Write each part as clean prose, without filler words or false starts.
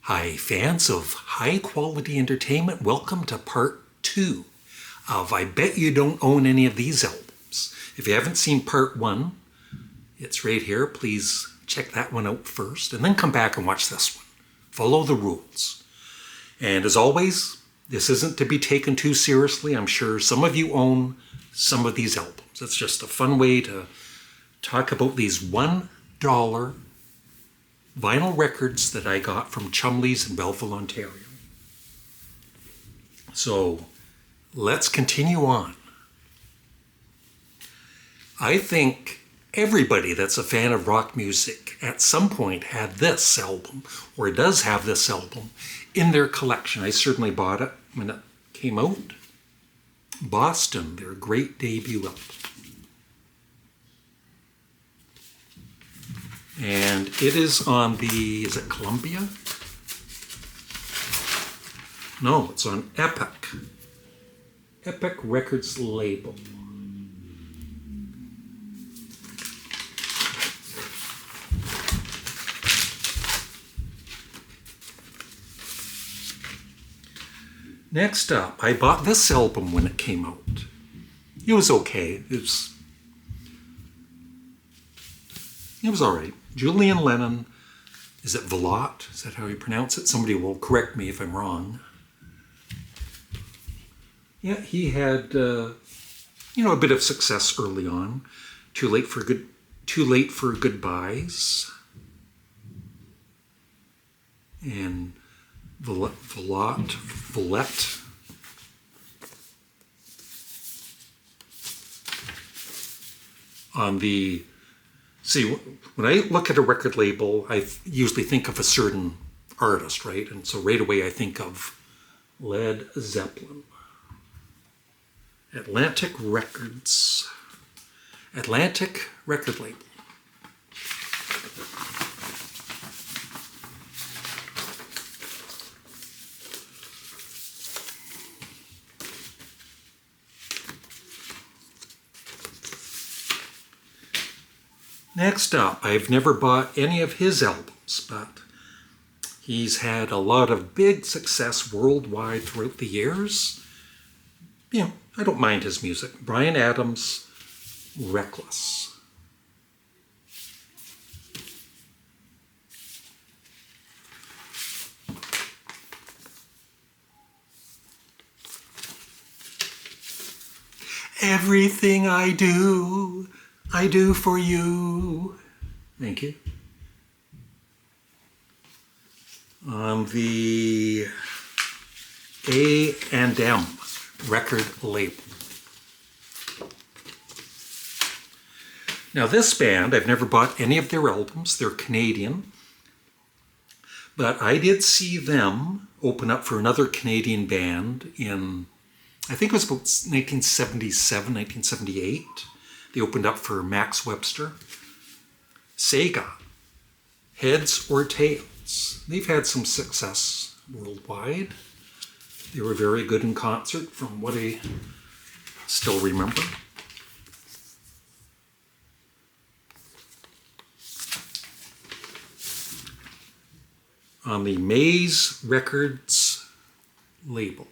Hi, fans of high-quality entertainment. Welcome to part 2 of I Bet You Don't Own Any of These Albums. If you haven't seen part 1, it's right here. Please check that one out first, and then come back and watch this one. Follow the rules. And as always, this isn't to be taken too seriously. I'm sure some of you own some of these albums. It's just a fun way to talk about these $1 vinyl records that I got from Chumley's in Belleville, Ontario. So let's continue on. I think everybody that's a fan of rock music at some point had this album, or does have this album, in their collection. I certainly bought it when it came out. Boston, their great debut album. And it is on the, is it Columbia? No, it's on Epic. Epic Records label. Next up, I bought this album when it came out. It was okay. It was all right. Julian Lennon, is it Velotte? Is that how you pronounce it? Somebody will correct me if I'm wrong. Yeah, he had, a bit of success early on. Too Late for Goodbyes. And Velotte. On the, see, when I look at a record label, I usually think of a certain artist, right? And so right away I think of Led Zeppelin. Atlantic record label. Next up, I've never bought any of his albums, but he's had a lot of big success worldwide throughout the years. I don't mind his music. Bryan Adams, Reckless. Everything I do for you. Thank you. On the A&M record label. Now this band, I've never bought any of their albums. They're Canadian. But I did see them open up for another Canadian band in, I think it was about 1977, 1978. They opened up for Max Webster. Sega, Heads or Tails. They've had some success worldwide. They were very good in concert from what I still remember. On the Maze Records label.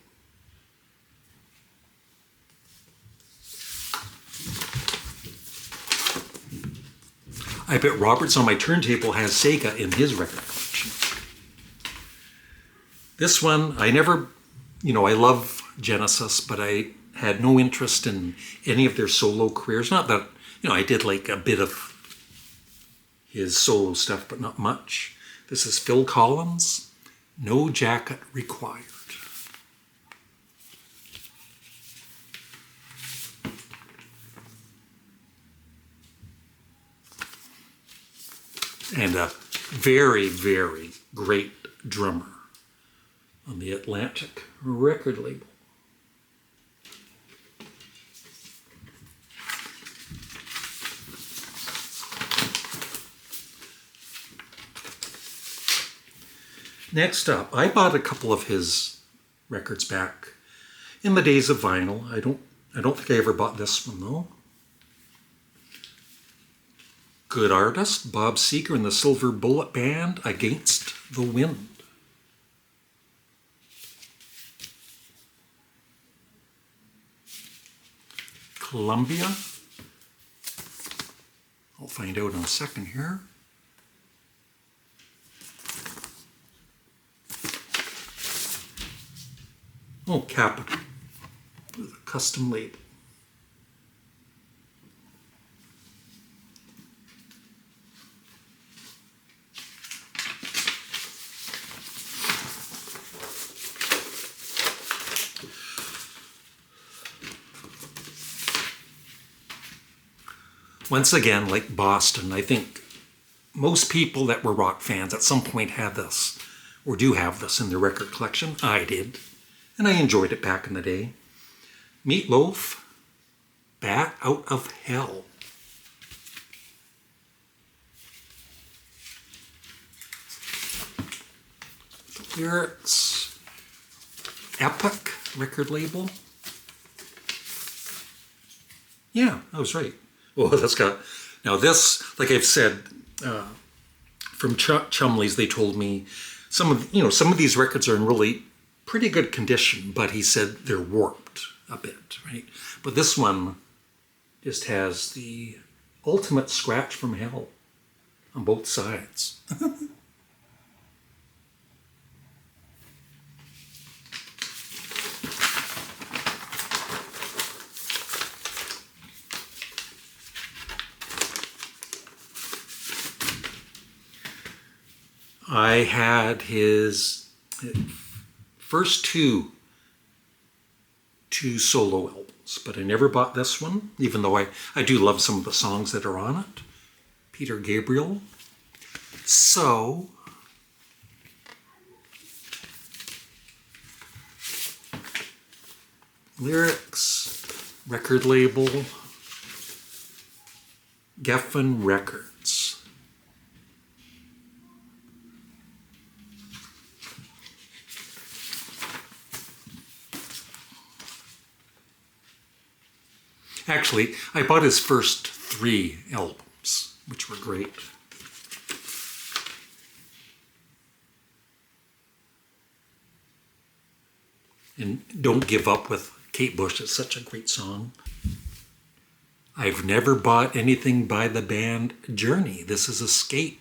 I bet Robert's on my turntable has Sega in his record collection. This one, I never, I love Genesis, but I had no interest in any of their solo careers. Not that, I did like a bit of his solo stuff, but not much. This is Phil Collins, No Jacket Required. And a very, very great drummer on the Atlantic record label. Next up, I bought a couple of his records back in the days of vinyl. I don't think I ever bought this one though. Good artist, Bob Seger and the Silver Bullet Band, Against the Wind. Columbia. I'll find out in a second here. Oh, Capital with a custom label. Once again, like Boston, I think most people that were rock fans at some point had this, or do have this in their record collection. I did, and I enjoyed it back in the day. Meatloaf, Bat Out of Hell. The lyrics, Epic record label. Yeah, I was right. Well, that's got, now this, like I've said, from Chumley's, they told me some of these records are in really pretty good condition, but he said they're warped a bit, right? But this one just has the ultimate scratch from hell on both sides. I had his first two solo albums, but I never bought this one, even though I do love some of the songs that are on it. Peter Gabriel. So, lyrics, record label, Geffen Records. Actually, I bought his first 3 albums, which were great. And Don't Give Up with Kate Bush is such a great song. I've never bought anything by the band Journey. This is Escape.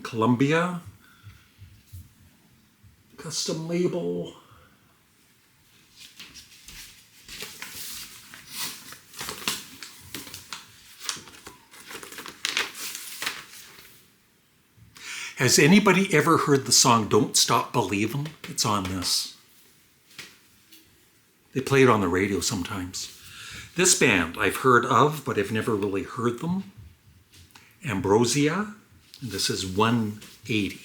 Columbia, custom label. Has anybody ever heard the song Don't Stop Believin'? It's on this. They play it on the radio sometimes. This band I've heard of, but I've never really heard them. Ambrosia. And this is 180.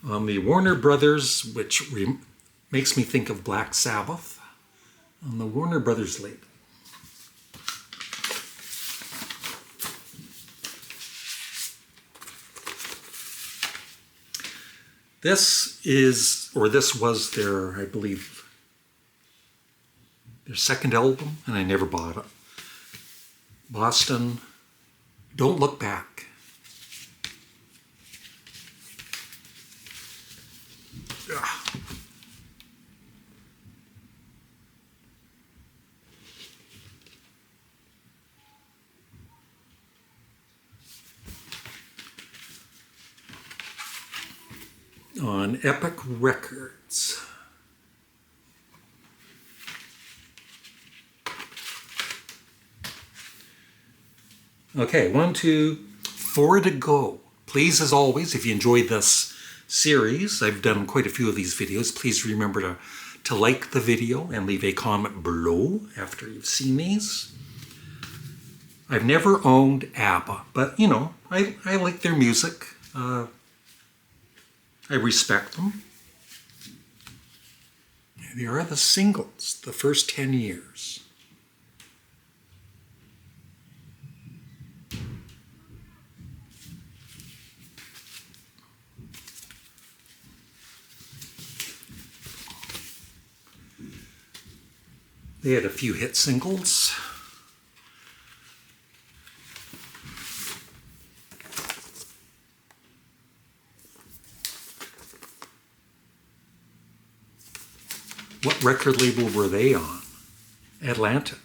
On the Warner Brothers, which makes me think of Black Sabbath, on the Warner Brothers label. This was their, I believe, their second album, and I never bought it. Boston, Don't Look Back. Ugh. On Epic Records. Okay, 1, 2, 4 to go. Please, as always, if you enjoyed this series, I've done quite a few of these videos, please remember to like the video and leave a comment below after you've seen these. I've never owned ABBA, but, you know, I like their music. I respect them. There are the singles, the first 10 years. They had a few hit singles. What record label were they on? Atlantic.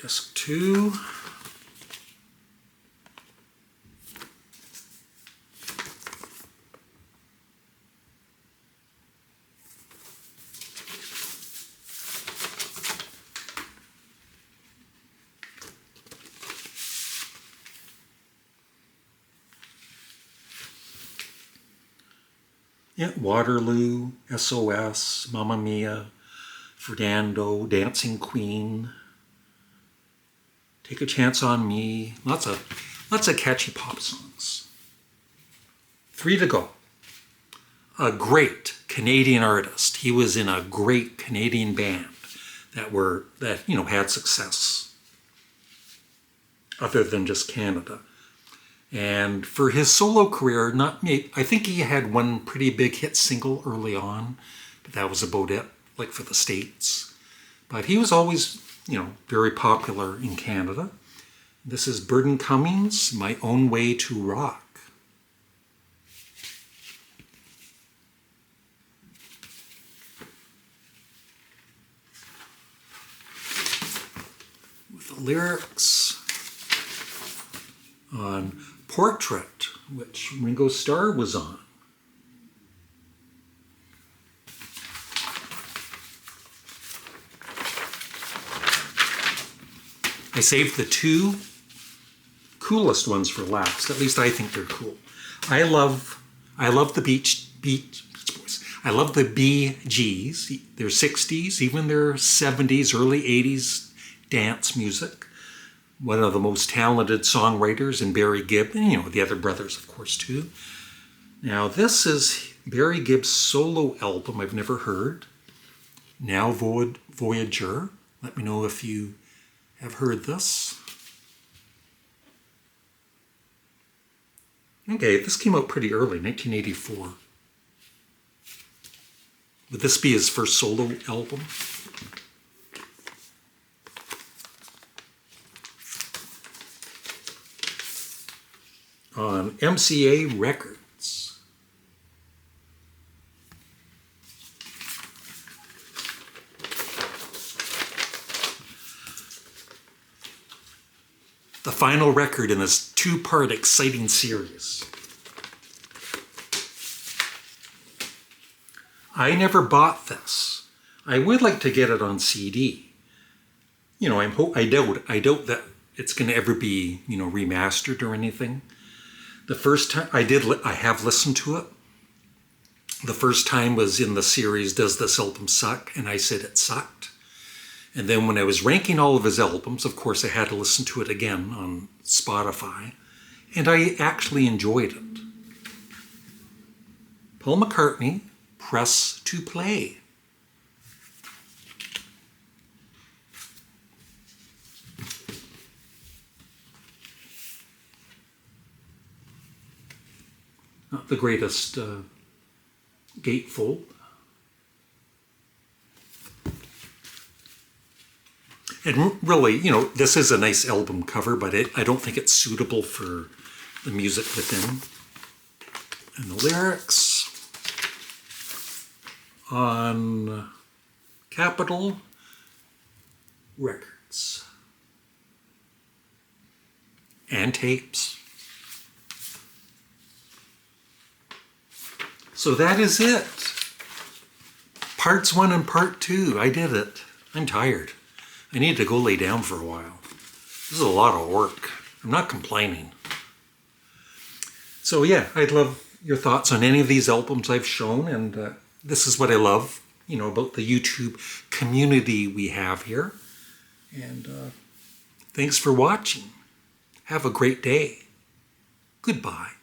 Disc 2. Yeah, Waterloo, SOS, Mamma Mia, Fernando, Dancing Queen, Take a Chance on Me. Lots of catchy pop songs. 3 to go. A great Canadian artist. He was in a great Canadian band that had success other than just Canada. And for his solo career, I think he had one pretty big hit single early on, but that was about it, like for the States. But he was always, very popular in Canada. This is Burden Cummings, My Own Way to Rock. With the lyrics on Portrait, which Ringo Starr was on. I saved the 2 coolest ones for last. At least I think they're cool. I love the Beach Boys. I love the Bee Gees. Their 60s, even their 70s, early 80s dance music. One of the most talented songwriters in Barry Gibb, and the other brothers, of course, too. Now, this is Barry Gibb's solo album I've never heard. Now Voyager. Let me know if you have heard this. Okay, this came out pretty early, 1984. Would this be his first solo album? On MCA Records. The final record in this 2-part exciting series. I never bought this. I would like to get it on CD. I doubt that it's going to ever be, remastered or anything. The first time I have listened to it. The first time was in the series, Does This Album Suck? And I said it sucked. And then when I was ranking all of his albums, of course I had to listen to it again on Spotify. And I actually enjoyed it. Paul McCartney, Press to Play. Not the greatest gatefold. And really, this is a nice album cover, but I don't think it's suitable for the music within. And the lyrics on Capitol Records. And tapes. So that is it. Parts 1 and Part 2. I did it. I'm tired. I need to go lay down for a while. This is a lot of work. I'm not complaining. So yeah, I'd love your thoughts on any of these albums I've shown. And this is what I love, about the YouTube community we have here. And thanks for watching. Have a great day. Goodbye.